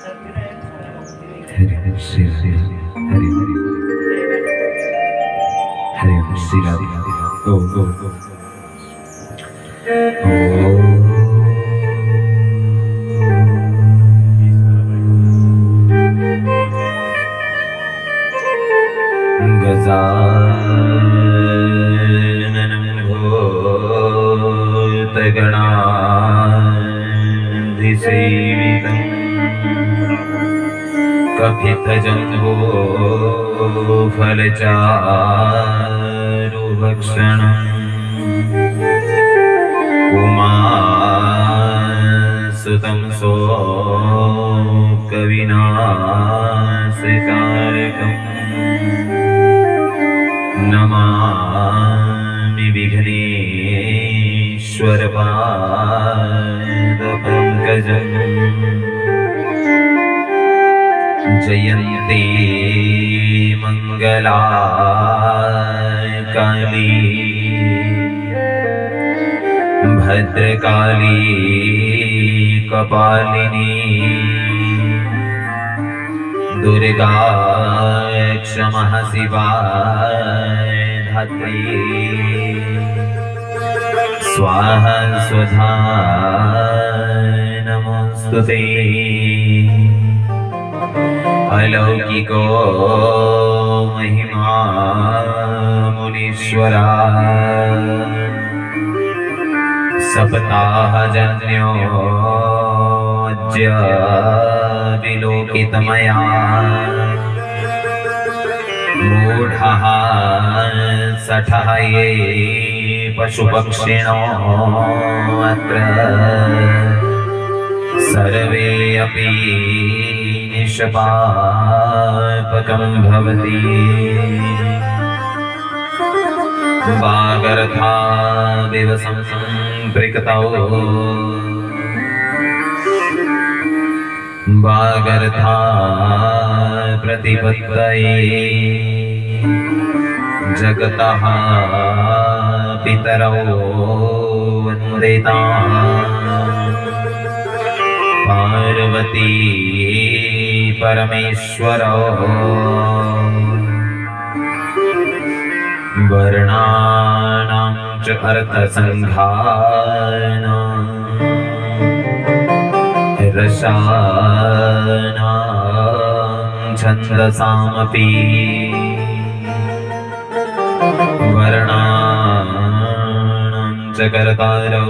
हरि हरि श्री राम हरि हरि हरि हरि श्री राम ओ ओ गजाननं भूतगणाधिसेवितं कपितजम्बोफलचारुभक्षणम् उमासुतं शोकविनाशकारकम् नमामि विघ्नेश्वरपादपङ्कजम् जयन्ती मङ्गलाकाली भद्रकाली कपालिनी दुर्गा क्षमा शिवा धात्री स्वाहा स्वधा नमोस्तुते अलौकिको महिमा मुनीश्वरा सप्ताहजन्यो अद्य विलोकितमया मूढः सठः ये पशुपक्षिणो अत्र सर्वे अपि निष्पापकं भवति वागर्थाविव सम्पृक्तौ वागर्था प्रतिपत्तये जगतः पितरौ वन्दिताः पार्वती परमेश्वरौ वर्णानां च अर्थसङ्घानां रसानां छन्दसामपि वर्णानां च कर्तारौ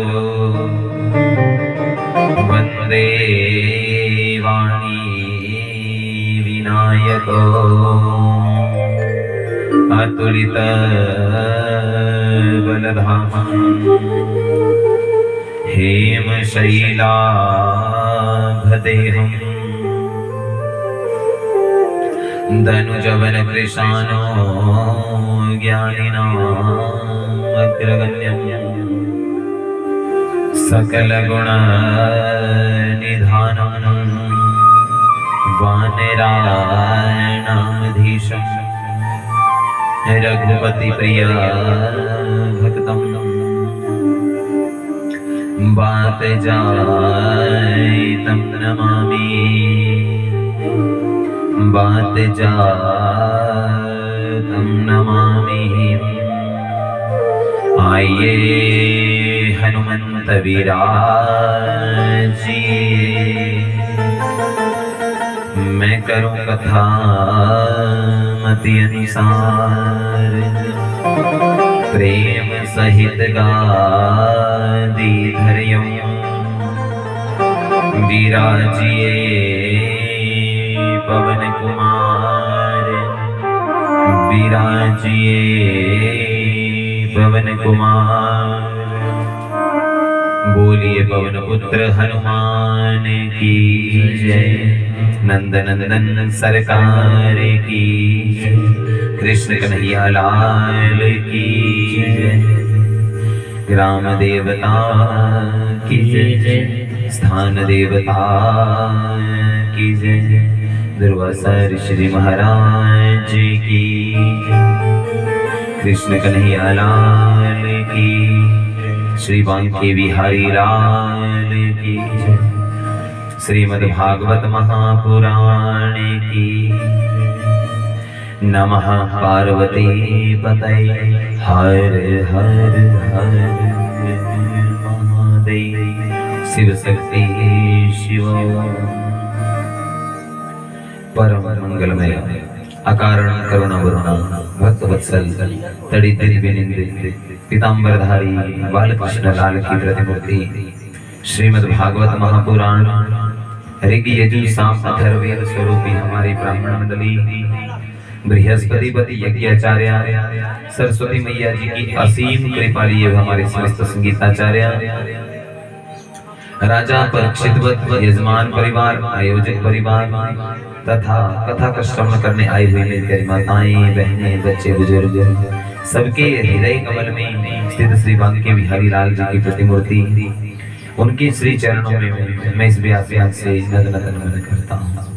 वन्दे वाणी विनायको अतुलित बलधामम् हेमशैलाभदेहम् धनुजवनकृशानो ज्ञानिनाम् अग्रगण्यम् सकलगुणनिधानम् वानराणामधीशम् रघुपति प्रिय भक्तम बात जाय तम नमामि बात जाय तम नमामि आइए हनुमंत विराजिए मैं करूं कथा मति अनुसार प्रेम सहित गादी धरियम विराजिए पवन कुमार विराजिए पवन कुमार बोलिए पवन पुत्र हनुमान की जय नंदनंदन सरकार की कृष्ण कन्हैया लाल की जय ग्राम देवता की जय स्थान देवता की जय दुर्वासा ऋषि महाराज की कृष्ण कन्हैया लाल की श्री बांके बिहारी लाल की श्रीमद्भागवत महापुराण की। नमः पार्वती पतये हर हर हर महादेव। शिव शक्ति शिव परम मंगलमय अकारण करुणा वरुणा भक्त वत्सल तड़ित विनिंद पीतांबरधारी बालकृष्ण लाल की प्रतिमूर्ति श्रीमद् भागवत महापुराण ऋग यजु साम अथर्ववेद स्वरूपी हमारी ब्राह्मण मंडली बृहस्पतिपति यज्ञाचार्य सरस्वती मैया जी की असीम कृपा लिए हमारे समस्त संगीताचार्य राजा परीक्षित यजमान परिवार आयोजक परिवार तथा कथा का श्रवण करने आई हुई मेरी माताएं बहनें बच्चे बुजुर्ग सबके हृदय कमल में स्थित श्री बांके बिहारी लाल जी की प्रतिमूर्ति उनके श्री चरणों में मैं इस व्याख्यान से नतन करता हूँ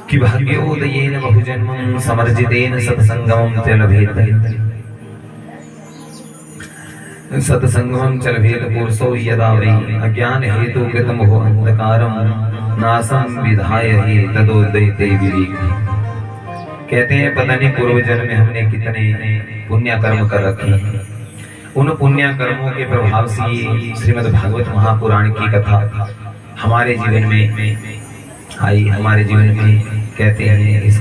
कि भाग्योदयेन बहुजन्मं समर्जितेन सत्संगमं च लभेत सत्संगमं च लभेत पुरुषो यदा वै अज्ञान हेतु कृतं हो अंधकारं नासं विधाय ही तदोदयते विवेक। कहते हैं पता नहीं पूर्व जन्म में हमने कितने पुण्य कर्म कर रखे हैं, उन पुण्य कर्मों के प्रभाव से श्रीमद् भागवत महापुराण की कथा हमारे जीवन में आई। हमारे जीवन में कहते हैं इस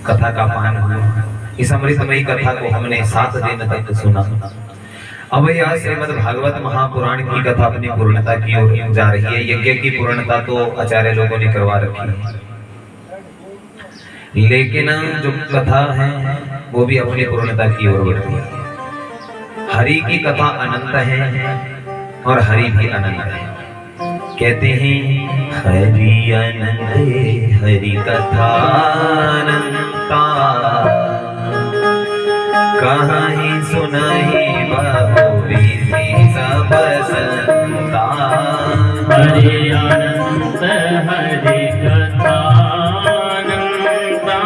कथा का पान हुआ, इस अमृतमयी कथा को हमने 7 दिन तक सुना। अब यह श्रीमद् भागवत महापुराण की कथा अपनी पूर्णता की ओर जा रही है। यज्ञ की पूर्णता तो आचार्य लोगों ने करवा रखी है, लेकिन जो कथा है वो भी अपनी पूर्णता की ओर बढ़ रही है। हरि की कथा अनंत है और हरि भी अनंत है। कहते हैं हरि अनंत हरि कथा अनंता कहीं सुनाई बहुविधि सब संता। हरि अनंत हरि कथा अनंता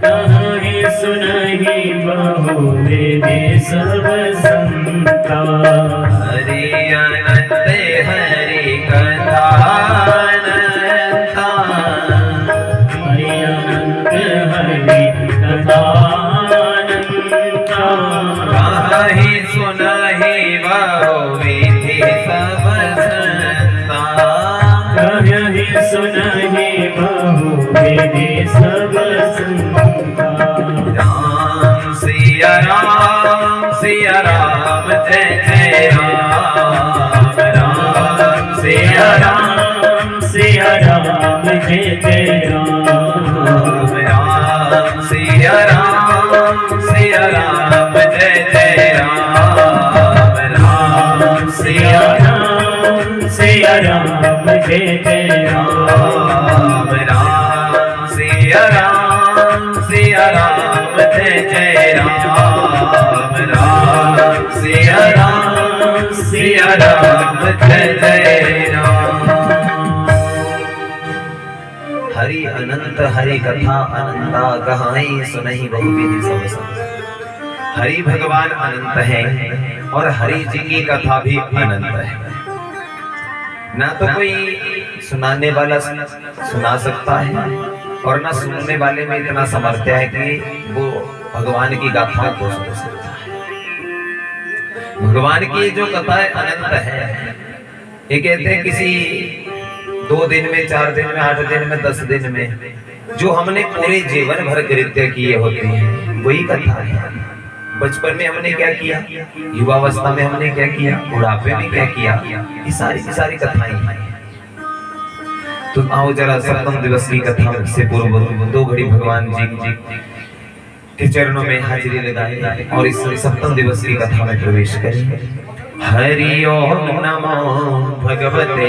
कहीं सुनाई बहुविधि सब संता। हरि अनंत हरि कथा अनंता हरि अनंत हरि कथा कहीं सुनाई बहुविधि सब संता। कहीं सुनाई बहुविधि सब संता। राम सिया राम जय जय राम। राम सिया राम जय जय राम। राम सिया राम जय जय राम। राम सिया राम जय जय राम। राम सिया राम जय जय राम। राम सिया राम जय जय राम। हरि अनंत हरि कथा अनंता कहाई सुनहि बहुविधि सब संता। हरि भगवान अनंत है और हरि जी की कथा भी अनंत है। ना तो कोई सुनाने वाला सुना सकता है और ना सुनने वाले में इतना सामर्थ्य है कि वो भगवान की गाथा को सुन सकता है। भगवान की जो कथा है अनंत है। ये कहते हैं किसी 2 दिन में 4 दिन में 8 दिन में 10 दिन में जो हमने पूरे जीवन भर कृत्य किए होते हैं वही कथा है। बचपन में हमने क्या किया, युवावस्था में हमने क्या किया, बुढ़ापे में क्या किया, ये सारी कथाएं हैं। तो आओ जरा सप्तम दिवस की कथा से पूर्व 2 घड़ी भगवान जी के चरणों में हाजिरी लगाए और इस सप्तम दिवस की कथा में प्रवेश करें। हरि ओम नमो भगवते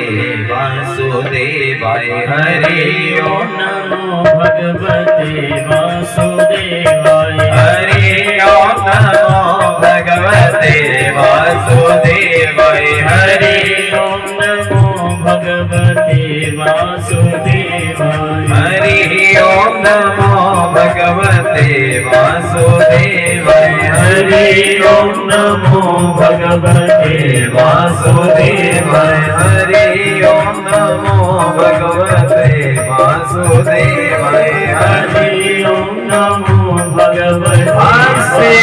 वासुदेवाय। हरि ओम नमो भगवते वासुदेवाय। हरि ओम नमो भगवते वासुदेवाय। हरि ओम नमो भगवते वासुदेवाय। हरि ओम नमो भगवते वासुदेवाय। हरि ओम नमो भगवते वासुदेवाय। हरि वासुदेवाय हरि ओम नमो भगवते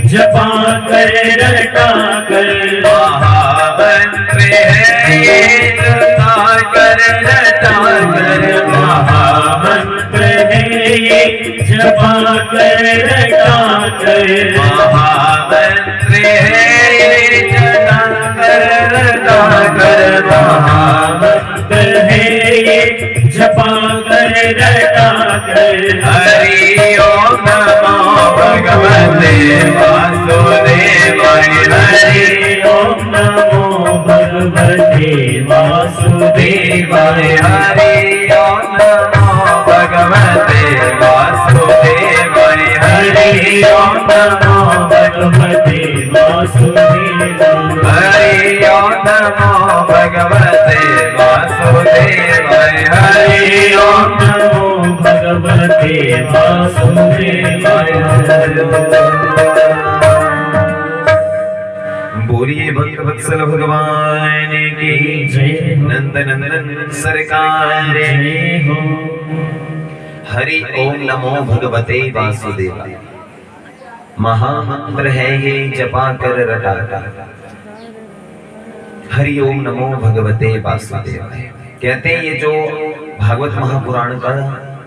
जपा कर रटा कर महामंत्र है ये जपा कर रटा कर महामंत्र है ये जपा कर रटा कर महामंत्र है ये जपा कर रटा कर महामंत्र है ये जपा कर रटा कर हरि ओम नमो भगवते वासुदेवाय हरि ओम नमो भगवते वासुदेवाय हरि ओम नमो भगवते वासुदेवाय हरि ओम नमो भगवते वासुदेवाय हरि ओम नमो भगवते वासुदेवाय हरि ओम नमो भगवते वासुदेवाय। बोलिए भक्त वत्सल भगवान की जय हो। नंद नंदन सरकार जय हो। हरि ओम नमो भगवते वासुदेवाय। महामंत्र है ये जपा कर रटा हरि ओम नमो भगवते वासुदेवाय। कहते हैं ये जो भागवत महापुराण का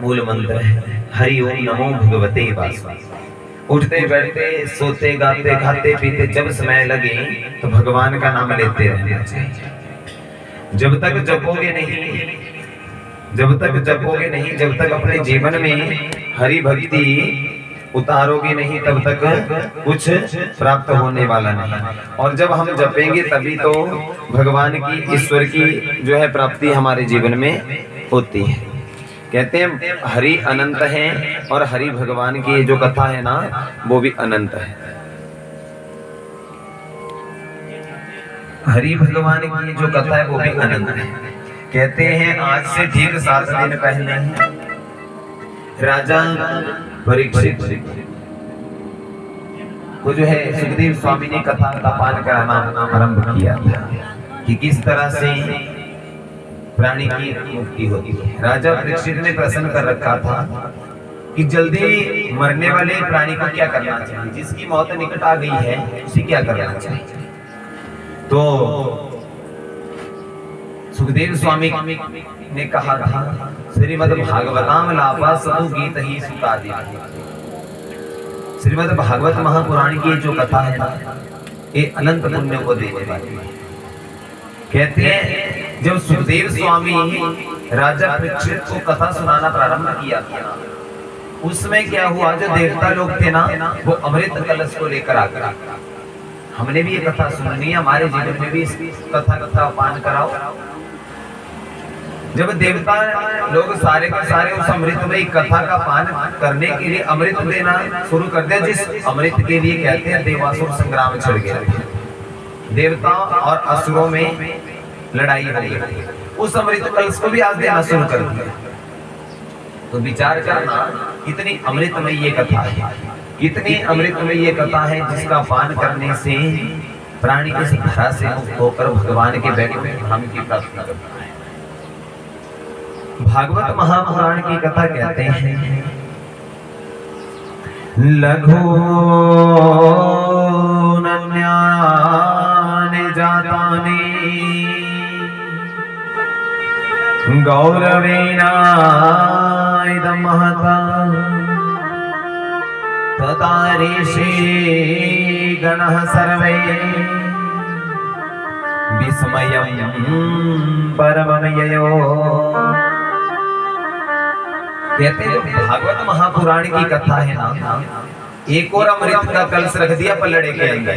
मूल मंत्र है हरि ओम नमो भगवते वासुदेवाय। उठते बैठते सोते गाते खाते पीते जब समय लगे तो भगवान का नाम लेते रहना चाहिए। जब तक जपोगे नहीं जब तक अपने जीवन में हरि भक्ति उतारोगे नहीं तब तक कुछ प्राप्त होने वाला नहीं। और जब हम जपेंगे तभी तो भगवान की ईश्वर की जो है प्राप्ति हमारे जीवन में होती है। कहते हैं हरि अनंत है और हरि भगवान की जो कथा है ना वो भी अनंत है। हरि भगवान की जो कथा है वो भी अनंत है। कहते हैं आज से ठीक 7 दिन पहले राजा परीक्षित को जो है सुखदेव स्वामी ने कथा का पाठ कराना आरंभ किया कि किस तरह से प्राणी की मुक्ति होती है। राजा परीक्षित ने प्रश्न कर रखा था कि जल्दी मरने वाले प्राणी को क्या करना चाहिए, जिसकी मौत निकट आ गई है उसे क्या करना चाहिए। तो सुखदेव स्वामी ने कहा था श्रीमद् भागवताम लाभा सतु गीत ही सुतादि। श्रीमद् भागवत महापुराण की जो कथा है ना ये अनंत पुण्य को देने वाली है। कहते हैं जब सुखदेव स्वामी राजा परीक्षित को कथा सुनाना प्रारंभ किया था उसमें क्या हुआ, जो देवता लोग थे ना वो अमृत कलश को लेकर आ गए। हमने भी ये कथा सुननी है, हमारे जीवन में भी इस कथा पान कराओ। जब देवता लोग सारे के सारे उस अमृत में कथा का पान करने के लिए अमृत देना शुरू कर दिया, जिस अमृत के लिए कहते हैं देवासुर संग्राम छिड़ गया, देवताओं और असुरों में लड़ाई हो गई, उस अमृत कलश को भी आज देना शुरू कर दिया। तो विचार करना कितनी अमृतमय ये कथा है, कितनी अमृतमय ये कथा है जिसका पान करने से प्राणी इस धरा से मुक्त होकर भगवान के वैकुंठ धाम की प्राप्ति करता है। भागवत महापुराण की कथा कहते हैं लघु नन्यानि जातानि गौरवेना इदं महता तथा ऋषि गणः सर्वे विस्मयं परमं ययो कहते हैं जो भागवत महापुराण की कथा है ना, एक और अमृत का कलश रख दिया पलड़े के अंदर,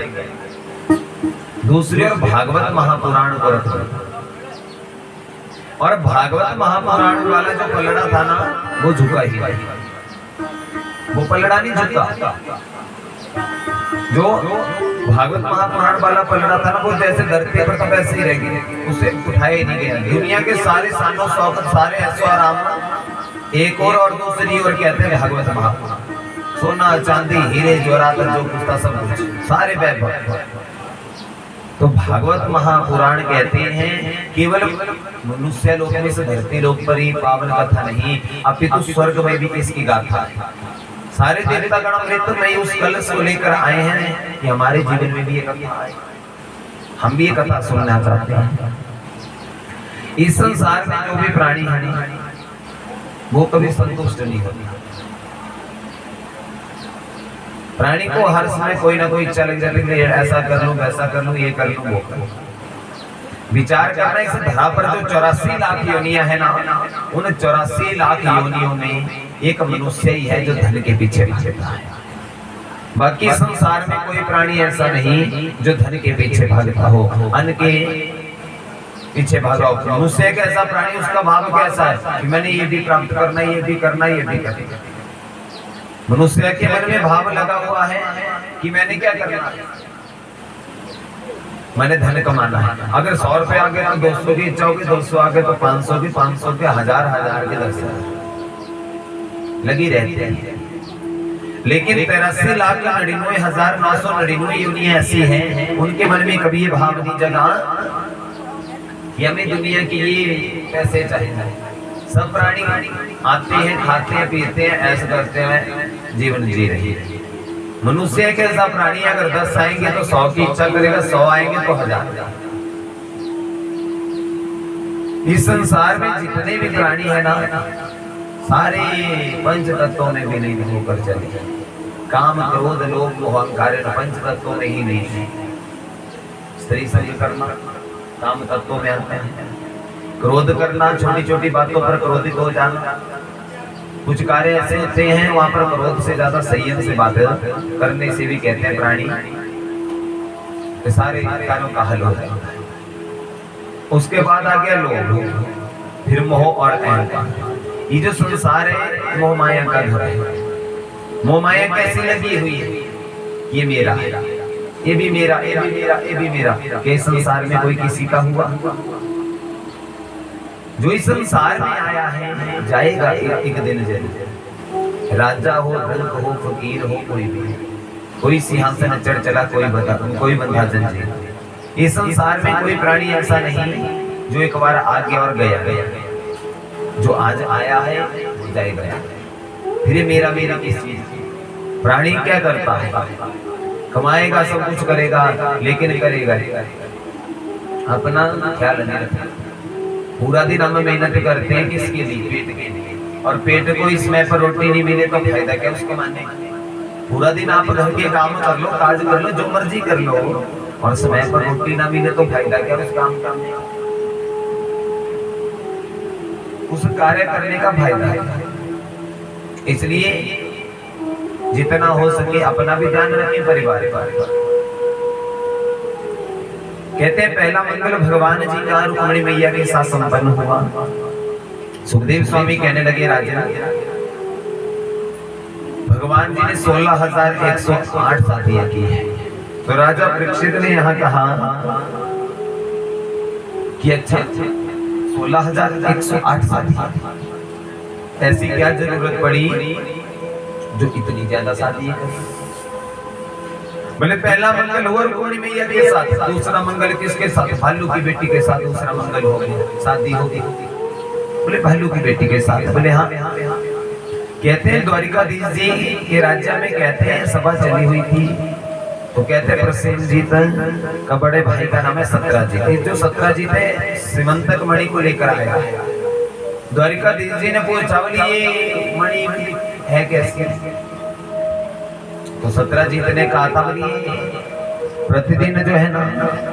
दूसरी ओर भागवत महापुराण को रख दिया। और भागवत महापुराण वाला जो पलड़ा था ना, वो झुका ही, वो पलड़ा नहीं झुका। जो भागवत महापुराण वाला पलड़ा था ना, वो जैसे धरती पर तो वैसे ही रह गया, उसे उठाया ही नहीं गया। दुनिया के सारे शानो शौकत, सारे ऐशो आराम एक और दूसरी ओर कहते हैं भागवत महापुराण। सोना चांदी हीरे जवाहरात जो कुछ था सब कुछ, सारे वैभव। तो भागवत महापुराण कहते हैं केवल मनुष्य लोक में से धरती लोक पर ही पावन कथा नहीं, अपितु स्वर्ग में भी इसकी गाथा है। सारे देवता गण अमृत में उस कलश को लेकर आए हैं कि हमारे जीवन में भी ये कथा आए, हम भी ये कथा सुनना चाहते हैं। इस संसार में जो भी प्राणी है वो कभी संतुष्ट नहीं होता। प्राणी को हर समय कोई ना कोई इच्छा लग जाती है, ऐसा कर लूं, वैसा कर लूं, ये कर लूं, वो कर लूं। विचार करना, इस धरा पर जो 84 लाख योनियां है ना, उन 84 लाख योनियों में एक मनुष्य ही है जो धन के पीछे भागता है। बाकी संसार में कोई प्राणी ऐसा नहीं जो धन के पीछे भागता हो, अन्न के पीछे भागा हो। मनुष्य एक ऐसा प्राणी, उसका भाव कैसा है कि मैंने ये भी प्राप्त करना, ये भी करना, ये भी करना। मनुष्य के मन में भाव लगा हुआ है कि मैंने क्या करना है, मैंने धन कमाना है। अगर 100 रुपए आ गए तो 200 की इच्छा होगी, 200 आ गए तो 500 की, 500 के 1000 के 10,000 लगी रहती है। लेकिन 83,99,999 योनियां ऐसी हैं, उनके मन में कभी ये भाव नहीं जगा कि हमें दुनिया की ये पैसे चाहिए। सब प्राणी आते हैं, खाते हैं, पीते हैं, ऐसा करते हैं, जीवन जी रही है। मनुष्य एक ऐसा प्राणी, अगर 10 आएंगे तो 100 की इच्छा करेगा, 100 आएंगे तो 1000। इस संसार में जितने भी प्राणी है ना, सारे पंच तत्वों में भी नहीं होकर चले। काम क्रोध लोभ मोह अहंकार पंच तत्वों में ही नहीं है। स्त्री संग करना काम तत्वों में आते हैं। क्रोध करना, छोटी छोटी बातों पर क्रोधित हो जाना। कुछ कार्य ऐसे होते हैं वहां पर क्रोध से ज्यादा संयम से बातें करने से भी कहते हैं प्राणी के सारे कार्यों का हल हो जाता है। उसके बाद आ गया लोभ, फिर मोह और अहंकार। ये जो संसार है मोह माया का घर है। मोह माया कैसी लगी हुई है, ये मेरा, ये भी मेरा, ये भी मेरा, ये भी मेरा। के संसार में कोई किसी का हुआ? जो इस संसार में आया है जाएगा एक दिन जरूर। राजा हो, धनिक हो, फकीर हो, कोई भी, कोई सिंहासन चढ़ चला, कोई बंधा जंजीर। इस संसार में कोई प्राणी ऐसा नहीं जो एक बार आ गया और गया। जो आज आया है वो जाएगा। फिर मेरा मेरा किस चीज? प्राणी क्या करता है? कमाएगा, सब कुछ करेगा, लेकिन करेगा अपना ख्याल नहीं रखता। पूरा दिन हम मेहनत करते हैं किसके लिए? पेट के लिए। और पेट को समय पर रोटी नहीं मिले तो फायदा क्या उसको मानने? पूरा दिन आप घर के काम कर लो, काज कर लो, जो मर्जी कर लो, और समय पर रोटी ना मिले तो फायदा क्या उस काम करने? उस कार्य करने का फायदा है। इसलिए जितना हो सके अपना भी ध्यान रखें, परिवार का। कहते हैं पहला मंगल भगवान जी का रुक्मिणी मैया के साथ संपन्न हुआ। सुखदेव स्वामी कहने लगे, राजा भगवान जी ने 16,108 शादियां की है। तो राजा परीक्षित ने यहाँ कहा कि अच्छा 16,108 शादियां, ऐसी क्या जरूरत पड़ी जो इतनी ज्यादा शादी? बोले पहला मंगल हुआ रुक्मिणी मैया के साथ, दूसरा मंगल किसके साथ? भालू की बेटी के साथ दूसरा मंगल हो गया, शादी होगी। बोले भालू की बेटी के साथ? बोले हाँ। कहते हैं द्वारिकाधीश जी के राज्य में कहते हैं सभा चली हुई थी, तो कहते हैं प्रसेनजीत का बड़े भाई का नाम है सत्राजीत। जो सत्राजीत है सीमंतक मणि को लेकर आया। द्वारिकाधीश जी ने पूछा, बोले ये मणि है कैसी? तो सत्राजीत ने कहा था, प्रतिदिन जो है ना,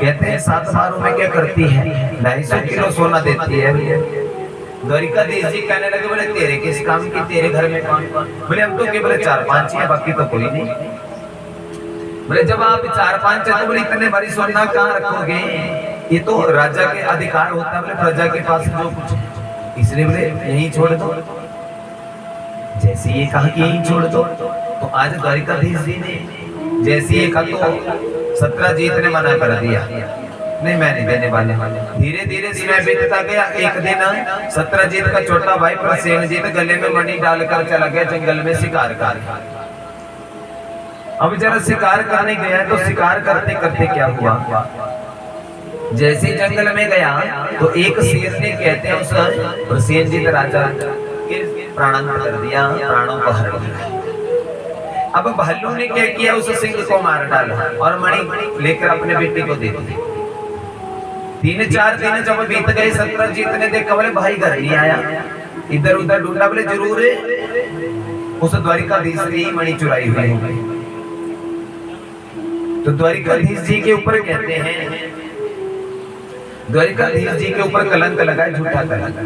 कहते हैं 7 बारों में क्या करती है? 250 किलो सोना देती है। द्वारिकाधीश जी कहने लगे, बोले तेरे किस काम की, तेरे घर में कौन कौन? बोले हम तो केवल 4-5 हैं, बाकी तो कोई नहीं। बोले जब आप 4-5 हैं तो बोले इतने भारी सोना कहाँ रखोगे, ये तो राजा के अधिकार होता है, बोले प्रजा के पास जो कुछ, इसलिए बोले यहीं छोड़ दो। जैसे ये कहा कि यहीं छोड़ दो, तो आज द्वारिकाधीश जी ने जैसे ये कहा तो सत्रजीत ने मना कर दिया, नहीं मैं नहीं देने वाले। धीरे धीरे समय बीतता गया। एक दिन सत्रजीत का छोटा भाई प्रसेनजीत गले में मणि डालकर चला गया जंगल में शिकार करने। अब जरा शिकार करने गया तो शिकार करते करते क्या हुआ, जैसे जंगल में गया तो एक शेर ने कहते हैं उस प्रसेनजीत राजा के प्राणांत कर दिया, प्राणों को हर लिया। अब भालू ने क्या किया, उस सिंह को मार डाला और मणि लेकर अपने बेटे को दे दी। 3-4 दिन जब बीत गए, सत्रजीत ने देखा, बोले भाई घर नहीं आया, इधर उधर ढूंढा, बोले जरूर उस द्वारिकाधीश की मणि चुराई हुई होगी। तो द्वारिकाधीश जी के ऊपर कहते हैं, द्वारिकाधीश जी के ऊपर कलंक लगा है, झूठा कलंक।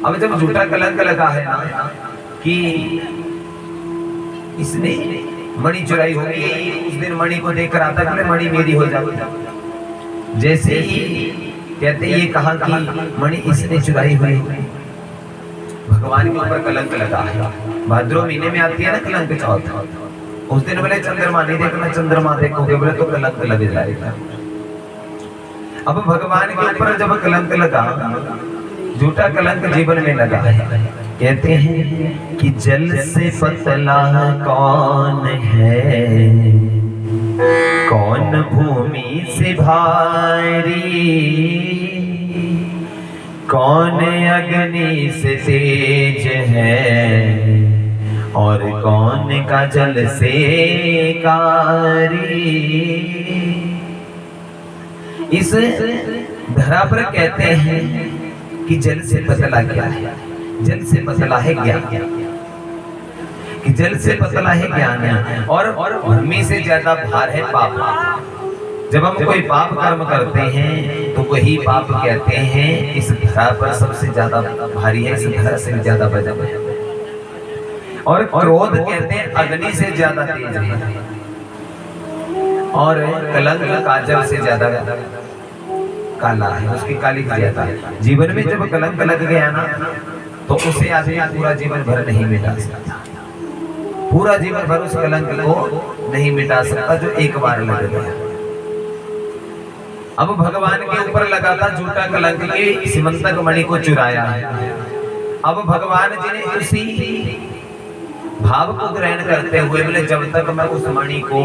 अब जब झूठा कलंक लगा है ना कि इसने मणि चुराई होगी, उस दिन मणि को देखकर आता कि मणि मेरी हो जाएगी। जैसे ही कहते ये कहा कि मणि इसने चुराई हुई, भगवान के ऊपर कलंक लगा है। भाद्रो महीने में आती है ना कलंक चौथ, उस दिन बोले चंद्रमा नहीं देखना, चंद्रमा देखोगे बोले तो कलंक लग जाएगा। अब भगवान के ऊपर जब कलंक लगा, झूठा कलंक जीवन में लगा है, कहते हैं कि जल से पतला कौन है, कौन भूमि से भारी, कौन अग्नि से तेज है, और कौन का जल से कारी। इस धरा पर कहते हैं कि जल से पतला क्या है, जल से पतला है ज्ञान, कि जल से पतला है ज्ञान, और भूमि से ज्यादा भार है पाप। जब हम कोई पाप कर्म करते हैं तो वही पाप कहते हैं इस धरा पर सबसे ज्यादा भारी है, इस धरा से ज्यादा वजन है। और क्रोध कहते हैं अग्नि से ज्यादा तेज है, और कलंक काजल से ज्यादा काला है, उसकी काली ज्यादा है। जीवन में जब कलंक लग गया ना तो उसे आदमी पूरा जीवन भर नहीं मिटा सकता, पूरा जीवन भर उस कलंक को नहीं मिटा सकता जो एक बार लग गया। अब भगवान के ऊपर लगा था झूठा कलंक के सीमंतक मणि को चुराया है। अब भगवान जी ने उसी भाव को ग्रहण करते हुए बोले जब तक मैं उस मणि को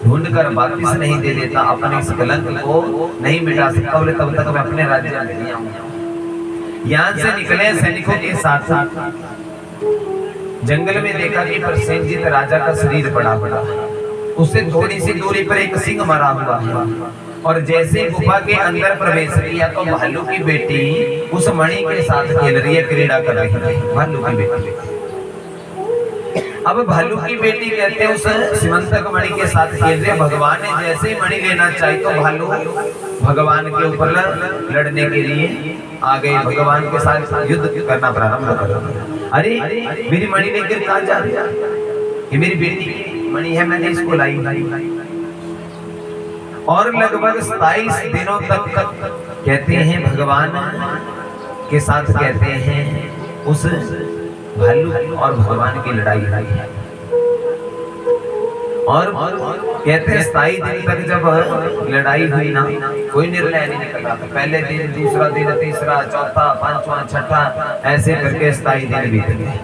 ढूंढ कर वापिस नहीं दे देता, अपने इस कलंक को नहीं मिटा सकता, बोले तब तक मैं अपने राज्य में नहीं आऊंगा। यहाँ से निकले सैनिकों के साथ साथ जंगल में देखा कि प्रसेनजीत राजा का शरीर पड़ा पड़ा, उससे थोड़ी सी दूरी पर एक सिंह मरा हुआ है, और जैसे गुफा के अंदर प्रवेश किया तो भालू की बेटी उस मणि के साथ खेल रही है, क्रीड़ा कर रही है भालू की बेटी। अब भालू की बेटी कहते हैं उस सीमंतक मणि के साथ खेल रहे, भगवान ने जैसे ही मणि लेना चाहिए तो भालू भगवान के ऊपर लड़ने के लिए आ गए, भगवान के साथ युद्ध करना प्रारंभ कर दिया। अरे मेरी मणि लेकर कहाँ जा रही है, ये मेरी बेटी की मणि है, मैंने इसको लाई। और लगभग 27 दिनों तक कहते हैं भगवान के साथ कहते हैं उस भालू और भगवान की लड़ाई हुई। और कहते हैं 27 दिन तक जब लड़ाई हुई ना, कोई निर्णय नहीं निकला। पहले दिन, दूसरा दिन, तीसरा, चौथा, पांचवा, छठा, ऐसे करके 27 दिन बीत गए।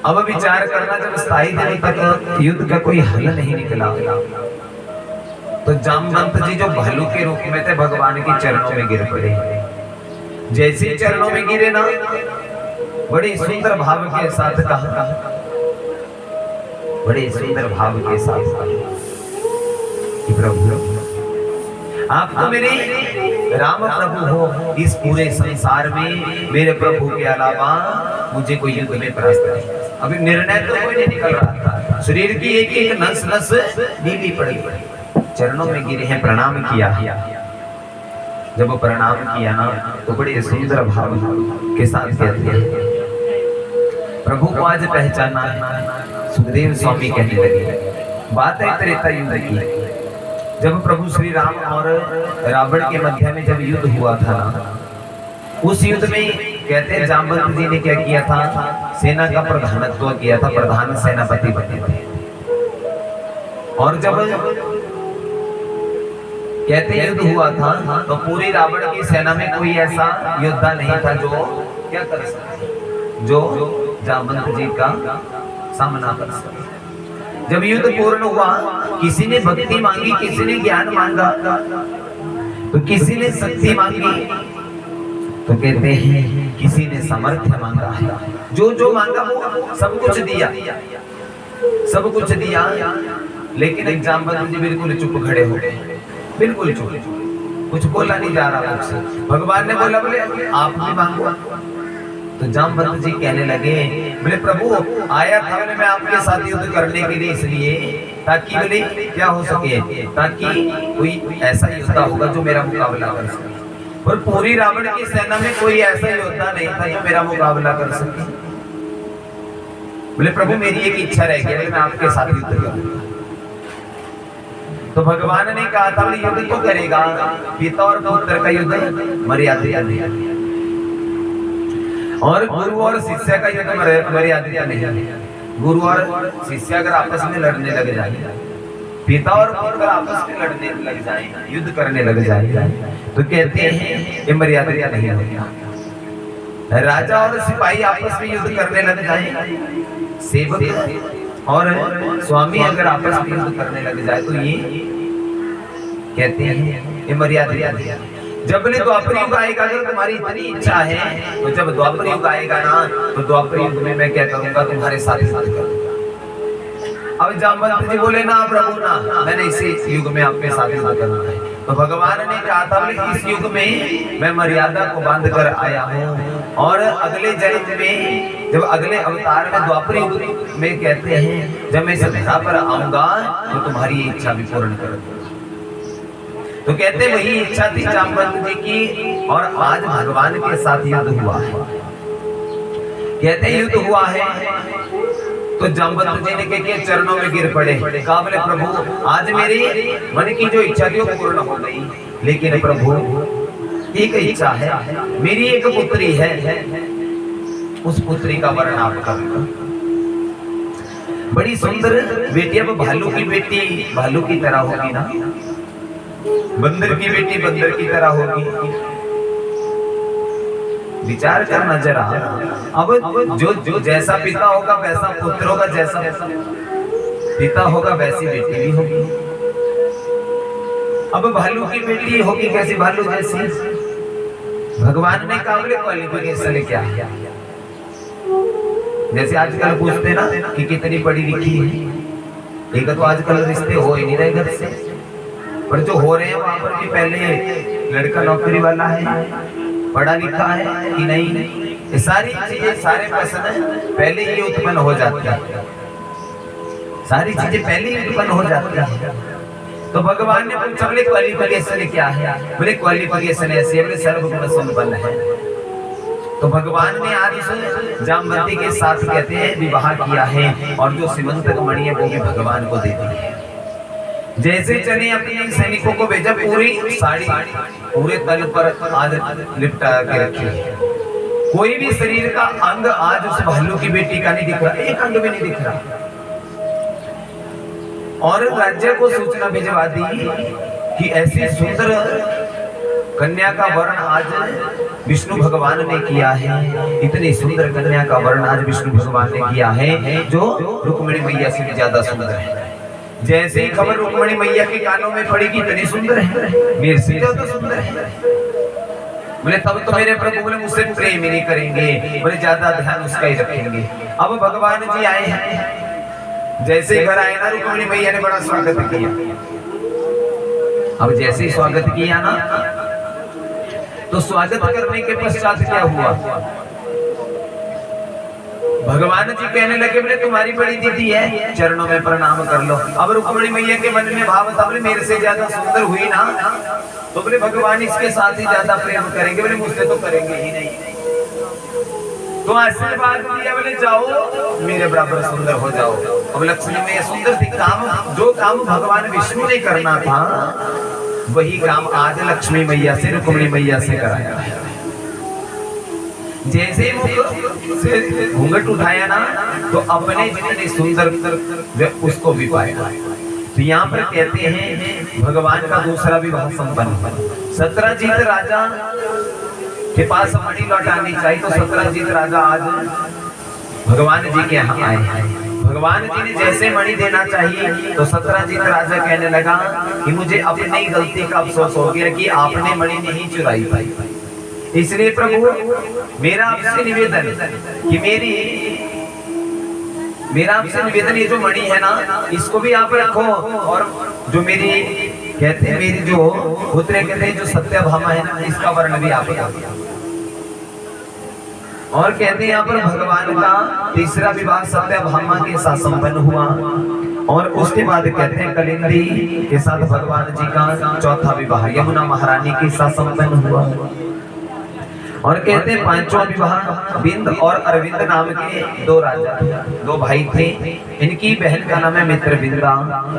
अब विचार करना, जब 27 दिन तक युद्ध का कोई हल नहीं निकला तो जामवंत जी जो भालू के रूप में थे भगवान के चरणों में गिर पड़े। जैसे चरणों में गिरे ना, बड़े सुंदर भाव के साथ कहा, बड़े सुंदर भाव के साथ कि प्रभु आप तो मेरे राम प्रभु हो, इस पूरे संसार में मेरे प्रभु के अलावा मुझे कोई युद्ध में परास्त नहीं। अभी निर्णय तो कोई नहीं निकल रहा था, शरीर की एक एक नस नस नीली पड़ी, चरणों में गिरे हैं, प्रणाम किया। जब वो प्रणाम किया ना तो बड़े सुंदर भाव के साथ कहते हैं, प्रभु को आज पहचाना है। सुखदेव स्वामी कहने लगे, बात है त्रेता युग की, जब प्रभु श्री राम और रावण के मध्य में जब युद्ध हुआ था ना, उस युद्ध में कहते हैं जामवंत जी ने क्या किया था, सेना का प्रधानत्व किया था, प्रधान सेनापति बने थे। और जब कहते हैं युद्ध हुआ था तो पूरी रावण की सेना में कोई ऐसा योद्धा नहीं था जो क्या कर सके, जो जामवंत जी का सामना कर सके। जब युद्ध पूर्ण हुआ, किसी ने भक्ति मांगी, किसी ने ज्ञान मांगा, तो किसी ने शक्ति मांगी, तो कहते हैं किसी ने सामर्थ्य मांगा है। जो जो मांगा वो सब कुछ दिया, सब कुछ दिया। लेकिन एक जामवंत जी बिल्कुल चुप खड़े हो गए, बिल्कुल चुप, कुछ बोला नहीं जा रहा मुझसे। भगवान ने बोला, बोले आप भी मांगो। तो जामवंत जी कहने लगे, बोले प्रभु आया था मैं आपके साथ युद्ध करने के लिए, इसलिए ताकि बोले क्या हो सके, ताकि कोई ऐसा योद्धा होगा जो मेरा मुकाबला कर सके। और पूरी रावण की सेना में कोई ऐसा योद्धा नहीं था जो मेरा मुकाबला कर सके। बोले प्रभु मेरी एक इच्छा रह गई, मैं आपके साथ युद्ध करूंगा। तो भगवान ने कहा था युद्ध तो करेगा, पिता और पुत्र का युद्ध मर्यादा नहीं, और गुरु और शिष्य का युद्ध मर्यादा नहीं। गुरु और शिष्य अगर आपस में लड़ने लग जाए, पिता और पुत्र आपस में लड़ने लग जाए, युद्ध करने लग जाए, तो कहते हैं ये मर्यादा नहीं होता। राजा और सिपाही आपस में युद्ध करने लग जाए, सेवक और स्वामी अगर आपस में युद्ध करने लग जाए, तो ये कहते हैं ये मर्यादा नहीं। जब ने द्वापर युग आएगा, अगर तुम्हारी इतनी इच्छा है, तो जब द्वापर युग आएगा ना, तो द्वापर युग में मैं क्या करूंगा, तुम्हारे साथ साथ करूंगा। अब जामवंत जी बोले ना प्रभु ना, मैंने इसी युग में आपके साथ साथ करना है। तो भगवान ने कहा था इस युग में मैं मर्यादा को बांध कर आया हूँ, और अगले जन्म में जब अगले अवतार में द्वापर युग में कहते हैं जब मैं इस धरा पर आऊंगा तो तुम्हारी इच्छा भी पूर्ण कर दूंगा। तो कहते वही इच्छा थी जामवंत जी की, और आज भगवान के साथ युद्ध हुआ है। कहते युद्ध हुआ है तो जामवंत जी ने के चरणों में गिर पड़े, कहा बोले प्रभु आज मेरी मन की जो इच्छा थी वो पूर्ण हो गई, लेकिन प्रभु एक इच्छा है, मेरी एक पुत्री है, उस पुत्री का वर्ण आप करो। बड़ी सुंदर बेटी, अब भालू की बेटी भालू की तरह होगी ना, बंदर की बेटी बंदर की तरह होगी। विचार करना जरा, अब जो जैसा पिता होगा वैसा पुत्र होगा, जैसा पिता होगा वैसी बेटी भी होगी। अब भालू की बेटी होगी कैसी, भालू जैसी। भगवान ने कहा क्वालिफिकेशन क्या है, जैसे आजकल पूछते ना कि कितनी पढ़ी लिखी है, एक तो आजकल रिश्ते हो ही नहीं रहे घर से, पर जो हो रहे हैं वहां पर भी पहले लड़का नौकरी वाला है, पढ़ा लिखा है कि नहीं, ये सारी चीजें सारे प्रश्न पहले ही उत्पन्न हो जाती है, सारी चीजें पहले ही उत्पन्न हो जाती है। तो भगवान ने पूछा बोले क्वालिफिकेशन क्या है, बोले क्वालिफिकेशन ऐसे बोले सर्वगुण संपन्न है। तो भगवान ने आज इस जामवंती के साथ कहते हैं विवाह किया है, और जो सीमंतक मणि है वो भी भगवान को दे दी है। जैसे चने अपने सैनिकों को भेजा, पूरी साड़ी पूरे तल पर आज लिपटा के रखी, कोई भी शरीर का अंग आज उस भालू की बेटी का नहीं दिख रहा, एक अंग भी नहीं दिख रहा। और राज्य को सूचना भिजवा दी कि ऐसी सुंदर कन्या का वर्ण आज विष्णु भगवान ने किया है, इतनी सुंदर कन्या का वर्ण आज विष्णु भगवान ने किया है, जो रुक्मिणी मैया से ज्यादा सुंदर है। जैसे ही खबर रुक्मिणी मैया के कानों में पड़ी कि इतनी सुंदर है, मेरे से ज्यादा सुंदर है, बोले तब तो मेरे प्रभु बोले मुझसे प्रेम ही नहीं करेंगे, बोले ज्यादा ध्यान उसका ही रखेंगे। अब भगवान जी आए हैं, जैसे घर आए ना रुक्मिणी मैया ने बड़ा स्वागत किया। अब जैसे ही स्वागत किया ना, तो स्वागत करने के पश्चात क्या हुआ, भगवान जी कहने लगे बोले तुम्हारी बड़ी दीदी है, चरणों में प्रणाम कर लो। अब रुक्मिणी मैया के मन में भाव था बोले मेरे से ज्यादा सुंदर हुई ना, तो बोले भगवान इसके साथ ही ज्यादा प्रेम करेंगे, बोले मुझसे तो करेंगे ही नहीं। तो आशीर्वाद दिया बोले जाओ मेरे बराबर सुंदर हो जाओ। अब लक्ष्मी में सुंदर थी, काम जो काम भगवान विष्णु ने करना था वही काम आज लक्ष्मी मैया से रुक्मिणी मैया से कराया। जैसे मुख से घूंघट उठाया ना तो अपने जितने सुंदर उसको भी पाया। तो यहाँ पर कहते हैं भगवान का दूसरा विवाह संपन्न। सत्रजीत राजा के पास मणि लौटानी चाहिए, तो सत्रजीत राजा आज भगवान जी के यहाँ आए हैं। भगवान जी ने जैसे मणि देना चाहिए तो सत्रजीत राजा कहने लगा कि मुझे अपनी गलती का अफसोस हो गया कि आपने मणि नहीं चुराई पाई। इसलिए प्रभु मेरा आपसे निवेदन कि मेरा आपसे निवेदन ये जो मणि है ना इसको भी आप रखो, और जो मेरी कहते हैं मेरी जो पुत्र कहते हैं जो सत्यभामा है ना इसका वर्ण भी आप रखो। और कहते हैं यहाँ पर भगवान का तीसरा विवाह सत्यभामा के साथ संपन्न हुआ, और उसके बाद कहते हैं कलिंदी के साथ भगवान जी का चौथा विवाह यमुना महारानी के साथ संपन्न हुआ। और कहते हैं पांचवा विवाह बिंद और अरविंद नाम के दो राजा दो भाई थे, इनकी बहन का नाम है मित्रविंदा,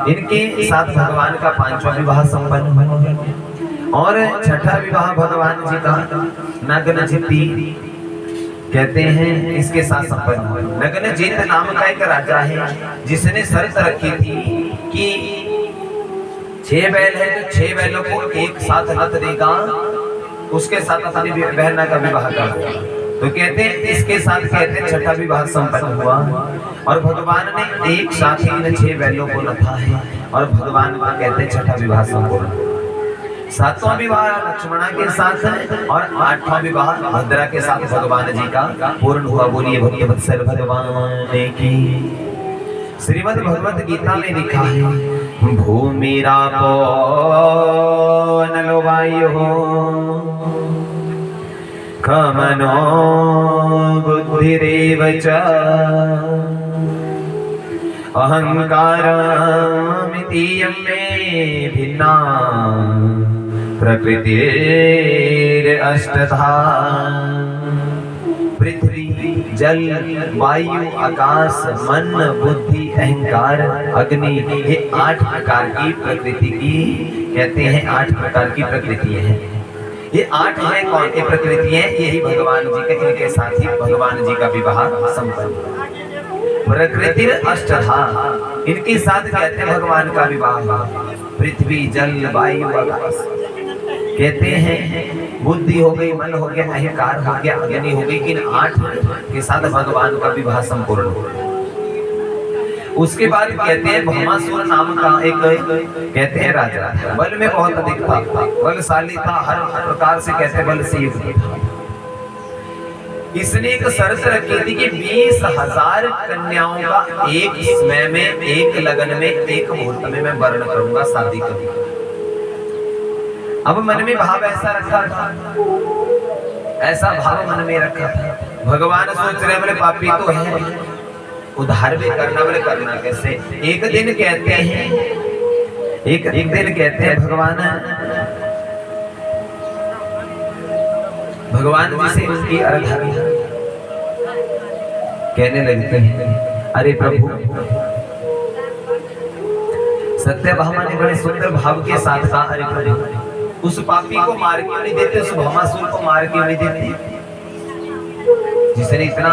इनके साथ भगवान का पांचवा विवाह संपन्न हुआ। और छठा विवाह भगवान जी का नग्नजिती कहते हैं इसके साथ संपन्न हुआ। नग्नजित नाम का एक राजा है जिसने शर्त रखी थी कि 6 बैल है तो 6 बैलों को एक साथ नत देगा, उसके साथ अपनी बहना का विवाह कर। तो कहते हैं इसके साथ कहते हैं छठा विवाह संपन्न हुआ, और भगवान ने एक साथ ही इन 6 बैलों को नथा है, और भगवान का कहते हैं छठा विवाह संपन्न। 7वां विवाह लक्ष्मणा के साथ है, और 8वां विवाह भद्रा के साथ भगवान जी का पूर्ण हुआ। बोलिए भक्त वत्सल भगवान की। श्रीमद् भगवत गीता में लिखा है भूमि रापो नलो वायु कमनो बुद्धिरेव च अहंकारमिति यमे भिन्ना प्रकृतिर अष्टधा। पृथ्वी जल वायु आकाश मन बुद्धि अहंकार अग्नि, ये 8 प्रकार की प्रकृति की कहते हैं 8 प्रकार की प्रकृतियां हैं। ये 8 है कौन सी प्रकृतियां? यही भगवान जी के, इनके साथ ही भगवान जी का विवाह संपन्न। प्रकृतिर अष्टधा, इनके साथ कहते हैं भगवान का विवाह। पृथ्वी जल वायु आकाश कहते हैं, बुद्धि हो गई, मन हो गया, अहंकार हो गया, अग्नि हो गई, इन 8 के साथ भगवान का विवाह संपूर्ण हो। उसके बाद कहते हैं भौमासुर नाम का एक कहते हैं राजा, बल में बहुत अधिक था, बलशाली था, हर प्रकार से कहते बल से युक्त था। इसने एक शर्त रखी थी कि 20,000 कन्याओं का एक समय में, एक लगन में, एक मुहूर्त में मैं वर्ण करूंगा, शादी करूंगा। अब मन में भाव ऐसा रखा था, ऐसा भाव मन में रखा था। भगवान सोच रहे बोले पापी तो है, उद्धार भी करना, बोले करना कैसे? एक दिन कहते हैं, एक दिन कहते हैं भगवान जी से उसकी आराधना कहने लगते हैं, अरे प्रभु सत्यभामा ने बड़े सुंदर भाव के साथ कहा, अरे प्रभु उस पापी को मार क्यों नहीं देते, उस भौमासुर को मार क्यों नहीं देते जिसने इतना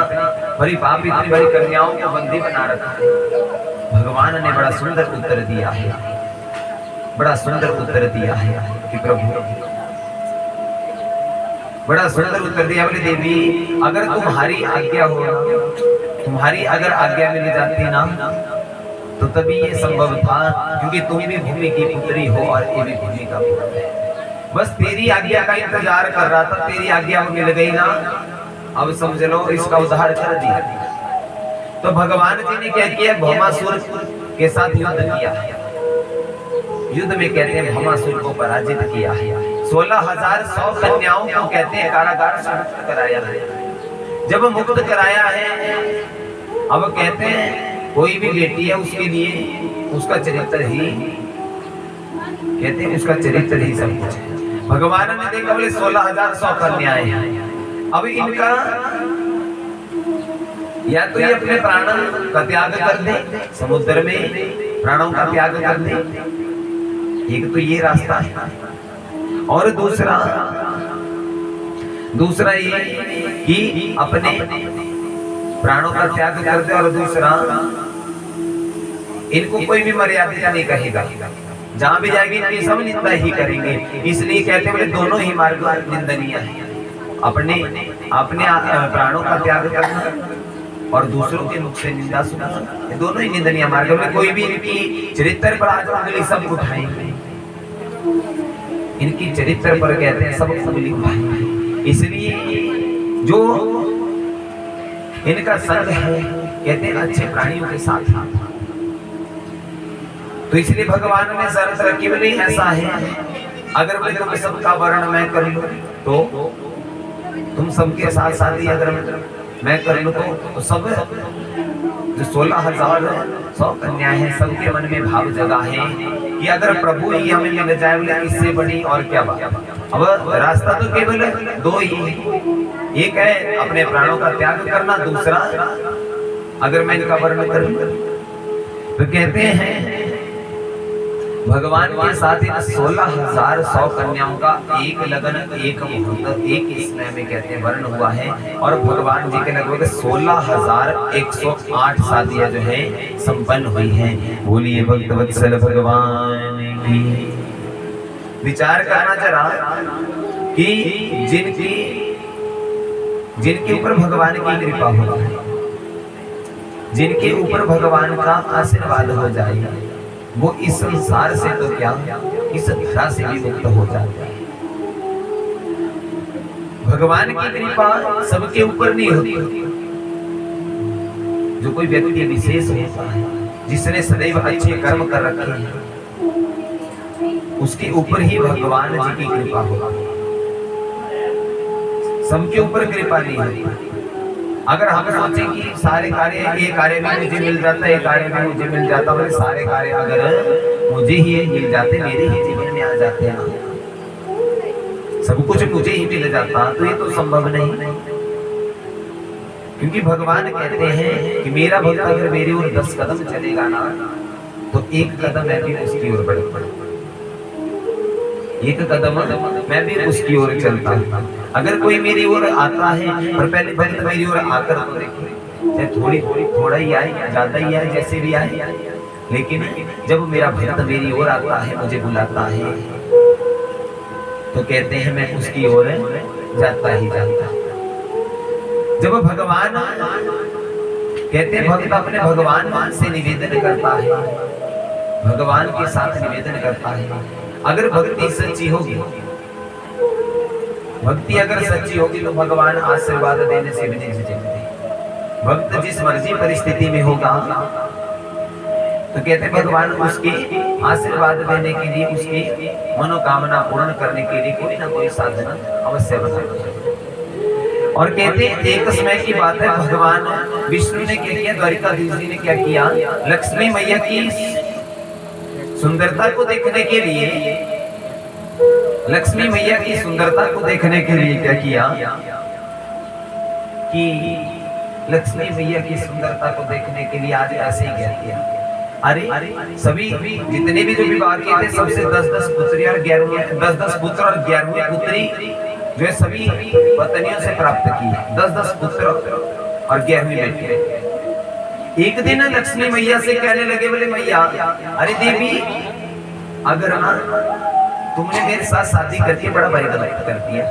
बड़ी पाप, इतनी बड़ी कन्याओं को बंदी बना रखा है। भगवान ने बड़ा सुंदर उत्तर दिया है, बड़ा सुंदर उत्तर दिया है कि प्रभु, बड़ा सुंदर उत्तर दिया, बोले देवी अगर तुम्हारी आज्ञा हो, तुम्हारी अगर आज्ञा मिल जाती ना तो तभी ये संभव था, क्योंकि तुम भी भूमि की पुत्री हो और ये भी भूमि का पुत्र है। बस तेरी आज्ञा का इंतजार कर रहा था, तेरी आज्ञा मिल गई ना, अब समझ लो इसका उद्धार कर दिया। तो भगवान जी ने क्या किया, भौमासुर के साथ युद्ध किया। युद्ध में कहते हैं भौमासुर को पराजित किया है। 16,100 कन्याओं को कहते हैं कारागार से मुक्त कराया है। जब मुक्त कराया है अब कहते हैं कोई भी बेटी है उसके लिए उसका चरित्र ही, कहते हैं उसका चरित्र ही सब कुछ है। भगवान ने देखा बोले 16,100 कन्याएं हैं। अब इनका या तो ये अपने प्राणों का त्याग कर दे, समुद्र में प्राणों का त्याग कर दे, एक तो ये रास्ता है, और दूसरा ये कि अपने प्राणों का त्याग कर दे, और दूसरा इनको कोई भी मर्यादा नहीं कहेगा, जहां भी जाएगी इनकी सब निंदा ही करेंगे। इसलिए कहते हैं दोनों ही मार्ग निंदनीय है, अपने प्राणों का त्याग करना और दूसरों के मुख से निंदा सुनना, ये दोनों ही निंदनीय मार्ग में। कोई भी इनकी चरित्र पर आज उंगली सब उठाएंगे, इनकी चरित्र पर कहते हैं सब उंगली उठाएंगे। इसलिए जो इनका संग है कहते हैं अच्छे प्राणियों के साथ, तो इसलिए भगवान ने शर्त रखी बोली ऐसा है, अगर मैं तुम सबका वर्ण मैं कर लूं तो तुम सबके साथ साथी अगर मैं कर लूं तो सब जो 16,100 कन्याएं हैं सबके मन में भाव जगा है कि अगर प्रभु ही हमें मिल जाए बोले इससे बड़ी और क्या बात। अब रास्ता तो केवल दो ही है, एक है अपने प्राणों का त्याग करना, दूसरा अगर मैं इनका वर्ण कर लूं तो कहते हैं भगवान के साथ इन 16,100 कन्याओं का एक लगन, एक मुहूर्त, एक समय में कहते हैं वर्ण हुआ है, और भगवान जी के लगभग 16,108 शादियां जो है संपन्न हुई हैं। बोलिए भक्त वत्सल भगवान की। विचार करना जरा कि जिनके ऊपर भगवान की कृपा हो, जिनके ऊपर भगवान का आशीर्वाद हो जाए, वो इस संसार से तो क्या इस धरा से भी मुक्त हो जाता है। भगवान की कृपा सबके ऊपर नहीं होती, जो कोई व्यक्ति विशेष होता है जिसने सदैव अच्छे कर्म कर रखे हैं उसके ऊपर ही भगवान जी की कृपा होती है, सबके ऊपर कृपा नहीं होती। अगर हम सोचें कि सारे कार्य ये कार्य में मुझे मिल जाता है, ये कार्य में मुझे मिल जाता है, सारे कार्य अगर मुझे ही मिल जाते, मेरे ही जीवन में आ जाते हैं, सब कुछ मुझे ही मिल जाता, तो ये तो संभव नहीं। क्योंकि भगवान कहते हैं कि मेरा भक्त अगर मेरी ओर 10 कदम चलेगा ना तो एक कदम मैं भी उसकी ओर बढ़ूंगा, एक कदम मैं भी उसकी ओर चलता हूं। अगर कोई मेरी ओर आता है और पहले भक्त मेरी ओर आकर तो देखे, चाहे थोड़ा ही आए, ज्यादा ही आए, जैसे भी आए, लेकिन जब मेरा भक्त मेरी ओर आता है, मुझे बुलाता है, तो कहते हैं मैं उसकी ओर जाता ही जाता। जब भगवान कहते हैं भक्त अपने भगवान से निवेदन करता है, भगवान के साथ निवेदन करता है। अगर भक्ति सच्ची होगी, भक्ति अगर सच्ची होगी तो भगवान आशीर्वाद देने से भी नहीं झिझकते। भक्त जिस मर्जी परिस्थिति में होगा तो कहते हैं भगवान उसके आशीर्वाद देने के लिए, उसकी मनोकामना पूर्ण करने के लिए कोई ना कोई साधन अवश्य बनाते। और कहते हैं एक समय की बात है, भगवान विष्णु ने क्या किया, द्वारिकाधीश जी ने क्या किया, लक्ष्मी मैया की सुंदरता को देखने के लिए, लक्ष्मी मैया की सुंदरता को देखने के लिए क्या किया कि लक्ष्मी मैया की सुंदरता को देखने के लिए आज ऐसे ही किया। अरे सभी जितने भी जो विवाह किए थे सबसे 10-10 पुत्री और 10-10 पुत्र और 11वीं पुत्री जो है सभी पत्नियों से प्राप्त की, 10-10 पुत्र और 11वीं बेटी। एक दिन लक्ष्मी मैया से कहने लगे, बोले मैया अरे देवी अगर तुमने मेरे साथ शादी करके बड़ा भारी गलत कर दिया,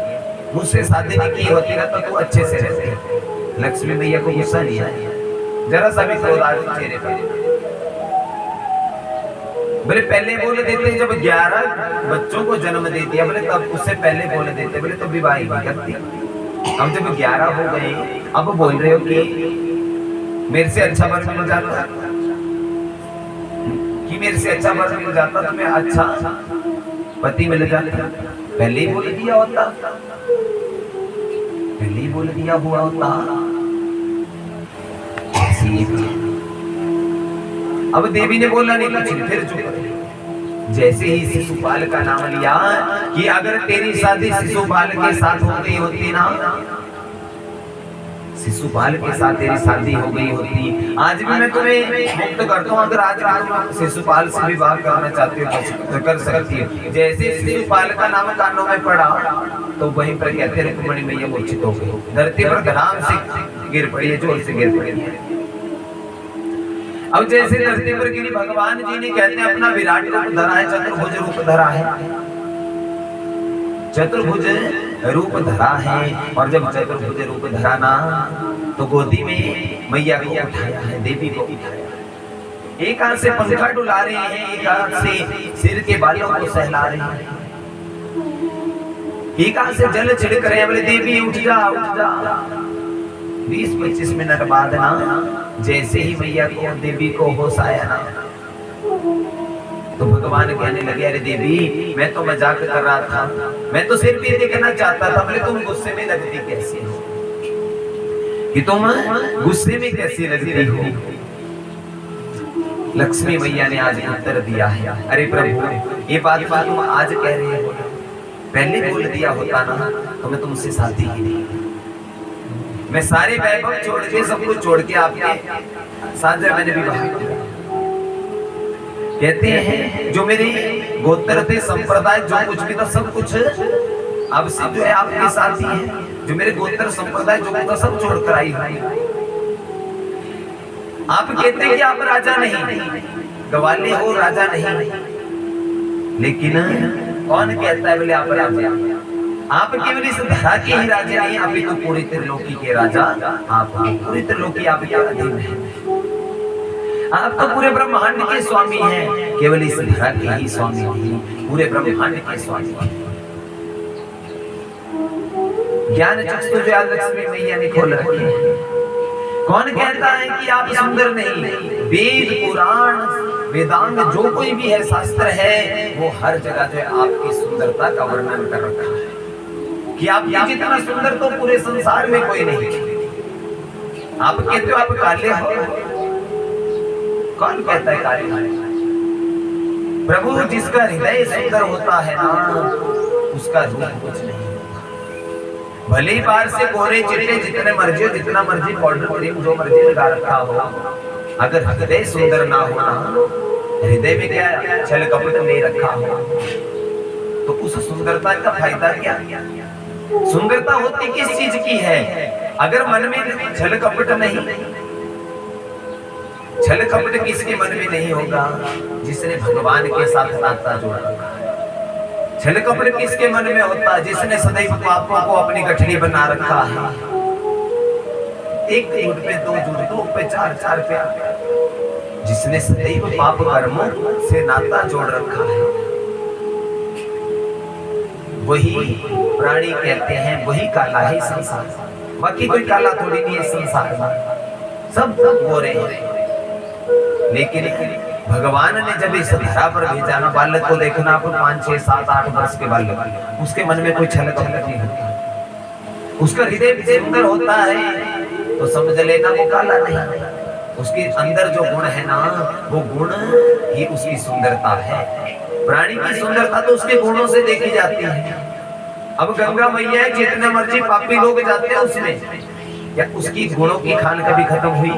मुझसे शादी नहीं की होती ना तो तू अच्छे से रहते। लक्ष्मी मैया को गुस्सा नहीं आया, जरा सा भी क्रोध आ गया चेहरे पर। बोले पहले बोल देते जब 11 बच्चों को जन्म दे दिया, बोले तब उससे पहले बोल देते, बोले तो विवाह ही करती। अब जब 11 हो गए अब बोल रहे हो कि मेरे से अच्छा वर मिल जाता, कि मेरे से अच्छा वर मिल जाता तो मैं अच्छा पति मिल जाता। पहले ही बोल दिया होता, पहले ही बोल दिया हुआ होता। ऐसी ये कहा। अब देवी ने बोला नहीं कुछ, फिर चुप। जैसे ही शिशुपाल का नाम लिया कि अगर तेरी शादी शिशुपाल के साथ हो गई होती ना, शिशुपाल के साथ तेरी शादी हो गई होती, आज भी मैं तुम्हें मुक्त करता हूँ। अगर आज तुम शिशुपाल से विवाह करना चाहती हो तो कर सकती हो। जैसे शिशुपाल का नाम कानों में पड़ा तो वहीं पर कहते रुक्मणी मैया मूर्छित हो गई, धरती पर धड़ाम से गिर पड़ी है, जोर से गिर पड़ी है। अब जैसे धरती पर गिरी, भगवान जी ने कहते हैं अपना विराट रूप धरा है, चतुर्भुज रूप धरा है, चतुर्भुज रूप धरा है। और जब चतुर्भुज रूप धरा ना तो गोदी में मैया को उठाया है, देवी को उठाया। एक हाथ से पंखा डुला रहे हैं, एक हाथ से सिर के बालों को सहला रहे हैं, एक हाथ से जल छिड़क रहे हैं, बोले देवी उठ जा उठ जा। 20-25 मिनट बाद ना जैसे ही मैया को देवी को होश आया ना तो भगवान कहने लगे, अरे देवी मैं तो मजाक कर रहा था, मैं तो सिर्फ ये देखना चाहता था। बोले तुम गुस्से में लगती कैसी हो, कि तुम गुस्से में कैसी लगती हो। लक्ष्मी मैया ने आज उत्तर दिया है, अरे प्रभु ये बात तुम आज कह रहे हो, पहले बोल दिया होता ना तो मैं तुमसे शादी ही नहीं, मैं सारे वैभव छोड़ के सब कुछ छोड़ के आपके साथ मैंने विवाह किया। कहते हैं जो मेरे गोत्र थे, संप्रदाय जो कुछ भी था सब कुछ अब से जो है आपके साथ ही है। जो मेरे गोत्र संप्रदाय जो कुछ था सब छोड़कर आई है। आप कहते हैं कि आप राजा नहीं, गवाले हो, राजा नहीं, लेकिन कौन कहता है बोले आप राजा? आप केवल इस धरा के ही राजा नहीं, आप तो पूरी त्रिलोकी के राजा। आप पूरी त्रिलोकी आपके अधीन है, आप तो पूरे ब्रह्मांड के स्वामी हैं, केवल इस धरा के ही स्वामी नहीं, पूरे ब्रह्मांड के स्वामी। ज्ञान चक्षु जो लक्ष्मी मैया ने खोल रखे हैं। कौन कहता है कि आप सुंदर नहीं? वेद पुराण वेदांत जो कोई भी है, शास्त्र है, वो हर जगह जो है आपकी सुंदरता का वर्णन कर रखा है कि आप जितना सुंदर तो पूरे संसार में कोई नहीं। आप कहते हो आप काले हो, कौन कहता है काले? प्रभु जिसका हृदय सुंदर होता है ना, उसका रूप कुछ नहीं। भले ही बाहर से गोरे चिट्टे जितने मर्जी हो, जितना मर्जी पाउडर क्रीम जो मर्जी लगा रखा हो, अगर हृदय सुंदर ना हो ना, हृदय में क्या छल कपट नहीं रखा हो, तो उस सुंदरता का फायदा क्या? सुंदरता होती किस चीज की है? अगर मन में छल कपट नहीं, छल कपट किसके मन में नहीं होगा? जिसने भगवान के साथ नाता जोड़ा रखा है। छल कपट किसके मन में होता है? जिसने सदैव पापों को अपनी गठरी बना रखा है। एक जुट पे दो जुट, दो पे चार, चार पे, जिसने सदैव पाप कर्मों से नाता जोड़ रखा है, वही प्राणी कहते हैं, वही काला है संसार। बाकी कोई काला थोड़ी नहीं है संसार में, सब गोरे हैं। लेकिन भगवान ने जब इस धरा पर भेजा ना, बालक को देखना, आपको 5, 6, 7, 8 वर्ष के बालक, उसके मन में कोई छल कपट नहीं होता, उसका हृदय सुंदर होता है, तो समझ लेना वो काला नहीं। उसके अंदर जो गुण है ना, वो गुण ही उसकी सुंदरता है। प्राणी की सुंदरता तो उसके गुणों से देखी जाती है। अब गंगा मैया जितने मर्जी पापी लोग जाते हैं उसमें, या उसकी गुणों की खान कभी खत्म हुई?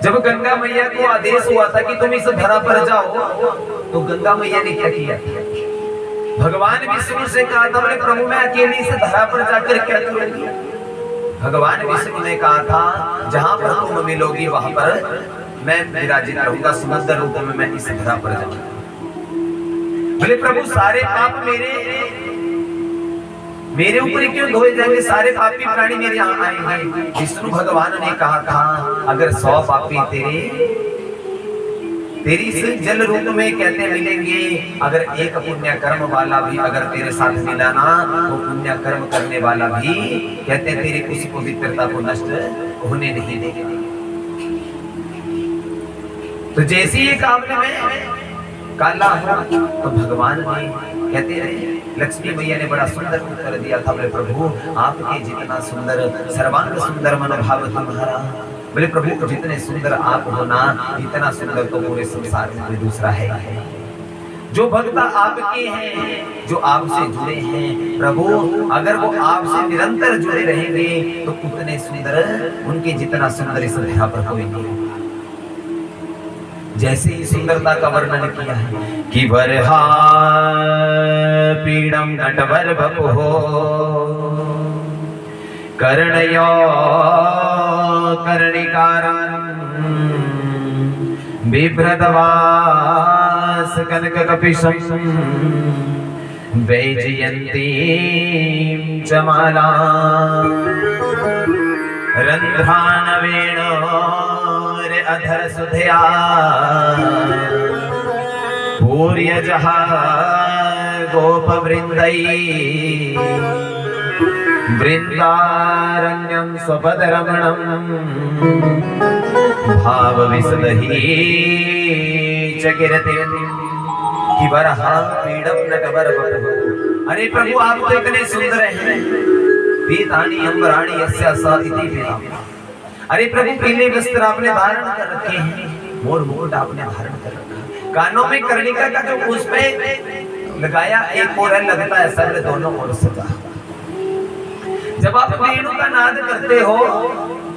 जब गंगा मैया को आदेश हुआ था कि तुम इस धरा पर जाओ, तो गंगा मैया ने क्या किया? भगवान विष्णु से कहा था, बोले प्रभु मैं अकेली इस धरा पर जाकर क्या करूंगी? भगवान विष्णु ने कहा था, जहां पर तुम मिलोगी वहां पर मैं विराजित रहूंगा, समुद्र रूप में मैं इस धरा पर जाऊंगा। बोले प्रभु सारे पाप मेरे ऊपर क्यों धोए जाएंगे? सारे पापी प्राणी मेरे यहाँ आएंगे। विष्णु भगवान ने कहा था, अगर 100 पापी तेरी से जल रूप में कहते मिलेंगे, अगर एक पुण्य कर्म वाला भी अगर तेरे साथ मिला ना, वो पुण्य कर्म करने वाला भी कहते तेरी उस पवित्रता को नष्ट होने नहीं देगा। तो जैसे ही कामने में काला हो, तो भगवान ने कहते रहे, लक्ष्मी मैया ने बड़ा सुंदर उत्तर दिया था, बोले प्रभु आपके जितना सुंदर सर्वांग सुंदर मनोभाव तुम्हारा, बोले प्रभु जितने सुंदर आप हो ना, इतना सुंदर तो पूरे संसार में कोई दूसरा है। जो भक्त आपके हैं, जो आपसे जुड़े हैं प्रभु, अगर वो आपसे निरंतर जुड़े रहेंगे तो उतने सुंदर, उनके जितना सुंदर इस धरा पर कोई नहीं। जैसे ही सुंदरता का वर्णन किया है कि वरहा पीड़म नटवर बपो कर्णयो कर्णिकारं बिभ्रतवास कनक कपिशं वैजयन्तीं च माला रंध्रान वेणोर अधर सुधया पूर्यजः गोप वृंदै वृंदारण्यं स्वपदरमणं भाव विसदहि च कीर्तिं कि वरहा पीडं नटवर बपु। अरे प्रभु आप तो इतने सुंदर हैं, पीतानी अंबराणी यस्या सा इति पीता। अरे प्रभु पीले वस्त्र आपने धारण कर रखे हैं, मोर मुकुट आपने धारण कर रखा, कानों में कर्णिका का जो पुष्प लगाया, एक ओर लगता है सर दोनों ओर सजा। जब आप वेणु का नाद करते हो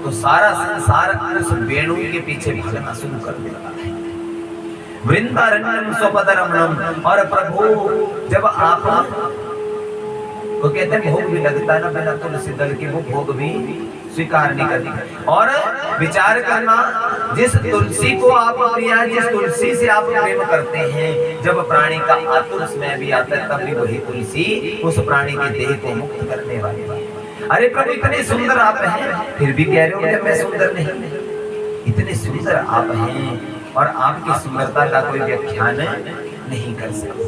तो सारा संसार उस वेणु के पीछे भागना शुरू कर देता है। वृंदारण्यम स्वपदरमणम। और प्रभु जब आप वो कहते हैं भोग भी लगता है ना बिना तुलसी दल के, वो भोग भी स्वीकार नहीं करती। और विचार करना, जिस तुलसी को आप प्रिया, जिस तुलसी से आप प्रेम करते हैं, जब प्राणी का आतुर समय भी आता है तब भी वही तुलसी उस प्राणी के देह को मुक्त करने वाली है। अरे प्रभु इतने सुंदर आप हैं, फिर भी कह रहे हो कि मैं सुंदर नहीं। इतने सुंदर आप हैं और आपकी सुंदरता का कोई व्याख्यान नहीं कर सकता।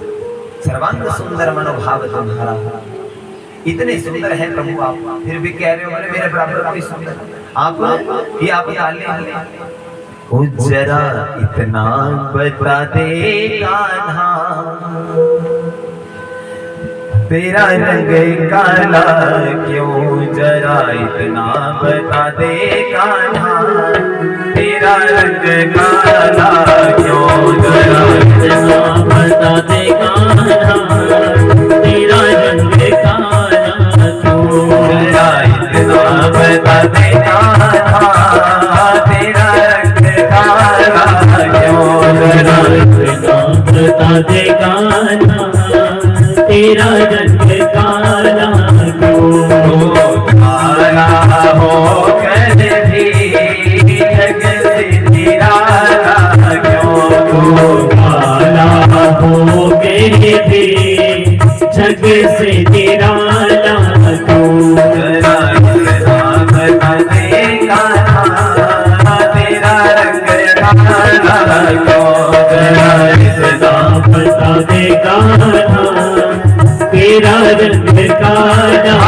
सर्वांग सुंदर मनोभाव तुम्हारा, इतने सुंदर हैं प्रभु आप, फिर भी कह रहे हो मेरे बराबर कोई सुंदर आप ही आप डाले ओ जरा इतना बता दे कान्हा, तेरा रंग काला क्यों, जरा इतना बता दे कान्हा, तेरा रंग काला क्यों, जरा इतना बता दे कान्हा, तेरा रंग काला क्यों, जरा इतना बता दे कान्हा, तेरा रंग काला क्यों, जरा इतना बता दे कान्हा, तेरा रंग काला क्यों, काला हो कर भी जग से निराला क्यों, काला हो कर भी जग से निराला क्यों, जरा इतना बता दे कान्हा, तेरा रंग काला क्यों, जरा इतना बता दे कान्हा, तेरा रंग काला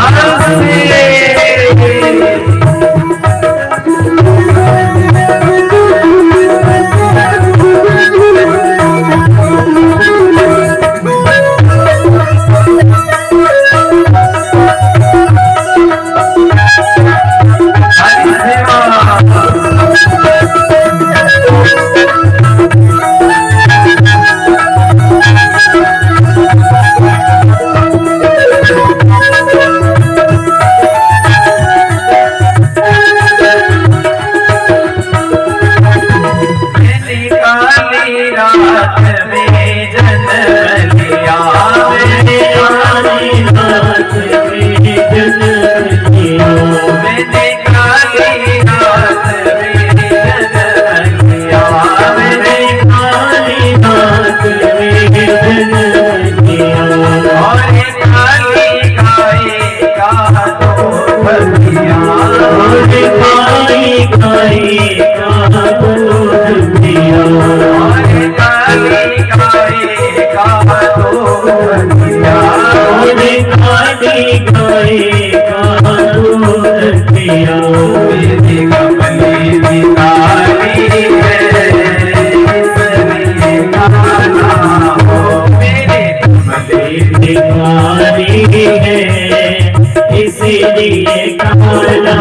इसीलिए काला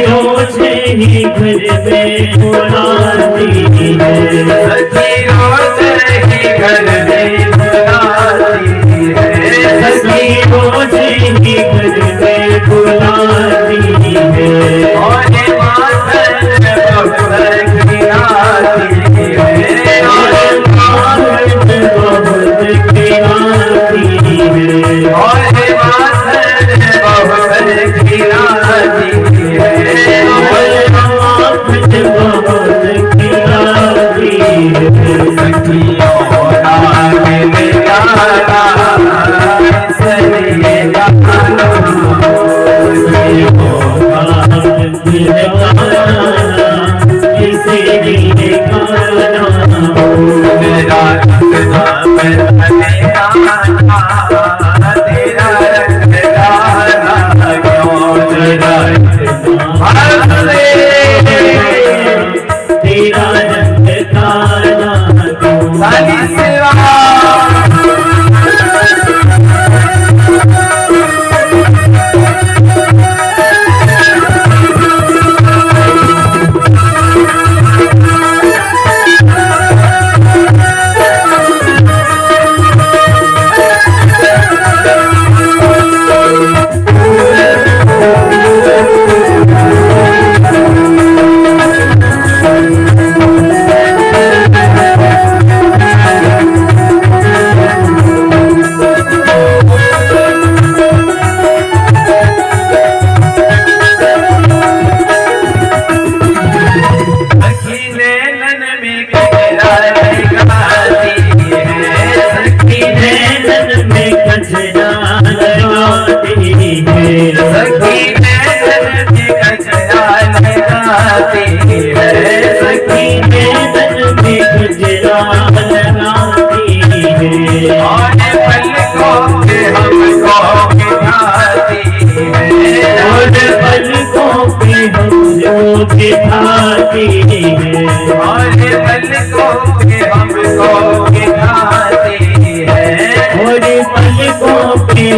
रोज ही घर में बुलाती है, सखी रोज ही घर में बुलाती है, सखी रोज ही घर में बुलाती है, और माथन बहुत खिलाती है, और माखन बहुत खिलाती है, और माथन बहुत खिलाती है, और माखन बहुत खिलाती है। सखियों राग में गाना सही गाना, तेरा रंग नाम धने गाना, तेरा रंग गाना क्यों जरा हंसे, तेरा रंग काला साली सेवा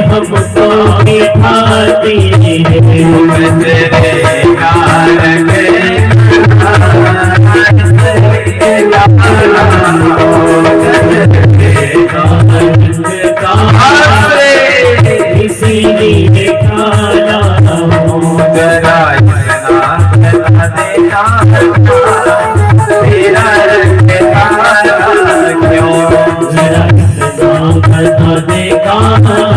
हमको बिठाती है, तेरे यार के इसीलिए खाना जरा तेरा रंग तारा क्यों जरा बता दे कहाँ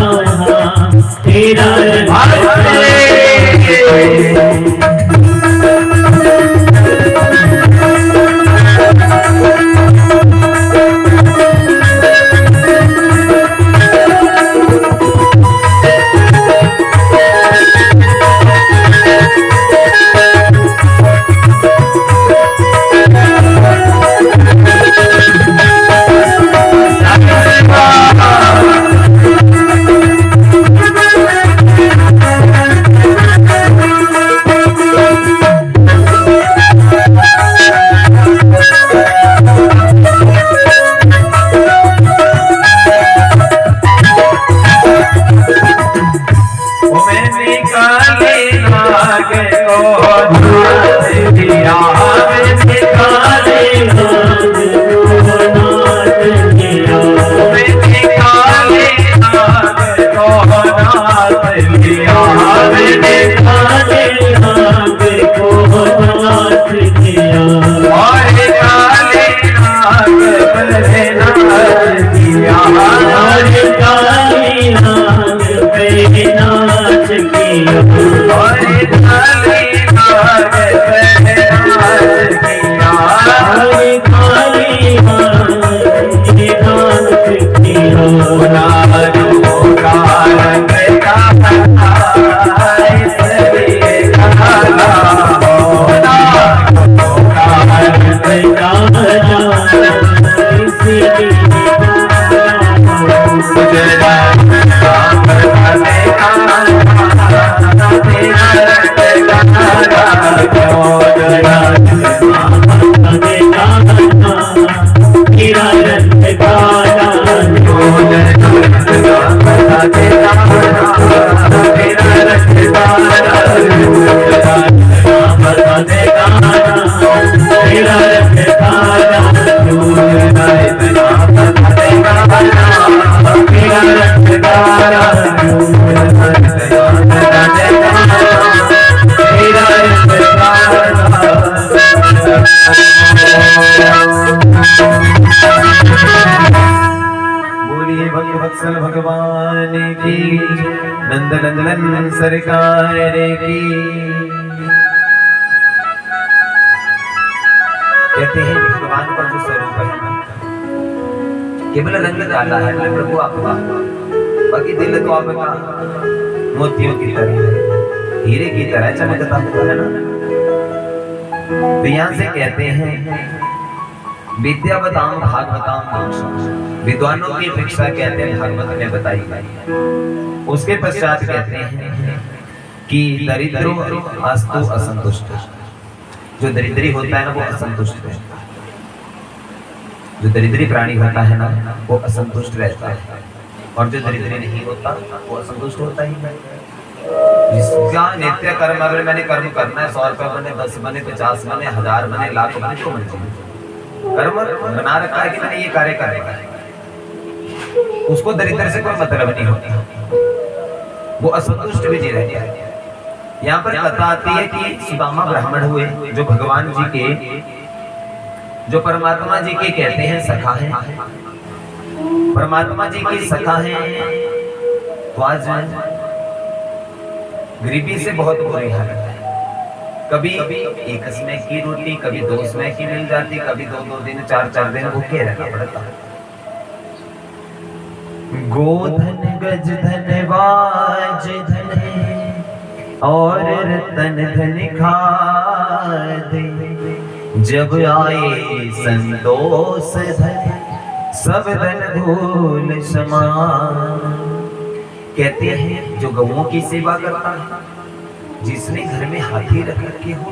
तेरा वत्सल भगवान की, नंद नंदन सरकार की। कहते हैं भगवान का जो स्वरूप है केवल रंग काला है, प्रभु आपका, बाकी दिल तो आपका मोतियों की तरह है, हीरे की तरह चमकता हुआ है ना। तो यहाँ से कहते हैं विद्या बताम भागवताम मोक्षम, विद्वानों की शिक्षा कहते हैं भागवत में बताई गई। उसके पश्चात कहते हैं कि दरिद्रो अस्तु असंतुष्ट, जो दरिद्री होता है ना वो असंतुष्ट है, जो दरिद्री प्राणी होता है ना वो असंतुष्ट रहता है, और जो दरिद्री नहीं होता वो असंतुष्ट होता ही नहीं। जिसका नित्य कर्म, अगर मैंने कर्म करना है, 100 रुपए बने, 10 बने, 50 बने, 1000 बने, लाख बने, तो कर्म बना रखा है कि मैंने ये कार्य करना है, उसको दरिद्र से कोई मतलब नहीं होती, वो असंतुष्ट भी जी रहता है। यहाँ पर कथा आती है कि सुदामा ब्राह्मण हुए जो भगवान जी के, जो परमात्मा जी के कहते हैं सखा हैं, परमात्मा जी की सखा हैं। तो आज गरीबी से बहुत बुरी हालत है, कभी एक समय की रोटी, कभी 2 समय की मिल जाती, कभी 2-2 दिन, 4-4 दिन भूखे रहना पड़ता। गोधन गज धन बाज धन और रतन धन खादे, जब आए संतोष धन सब धन धूल समान। कहते हैं जो गौओं की सेवा करता है, जिसने घर में हाथी रख रखे हो,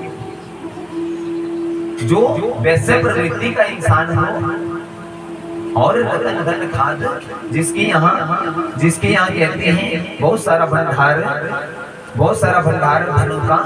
जो वैसे प्रवृत्ति का इंसान हो, और रतन धन खाद, जिसके यहाँ कहते हैं बहुत सारा भंडार धनों का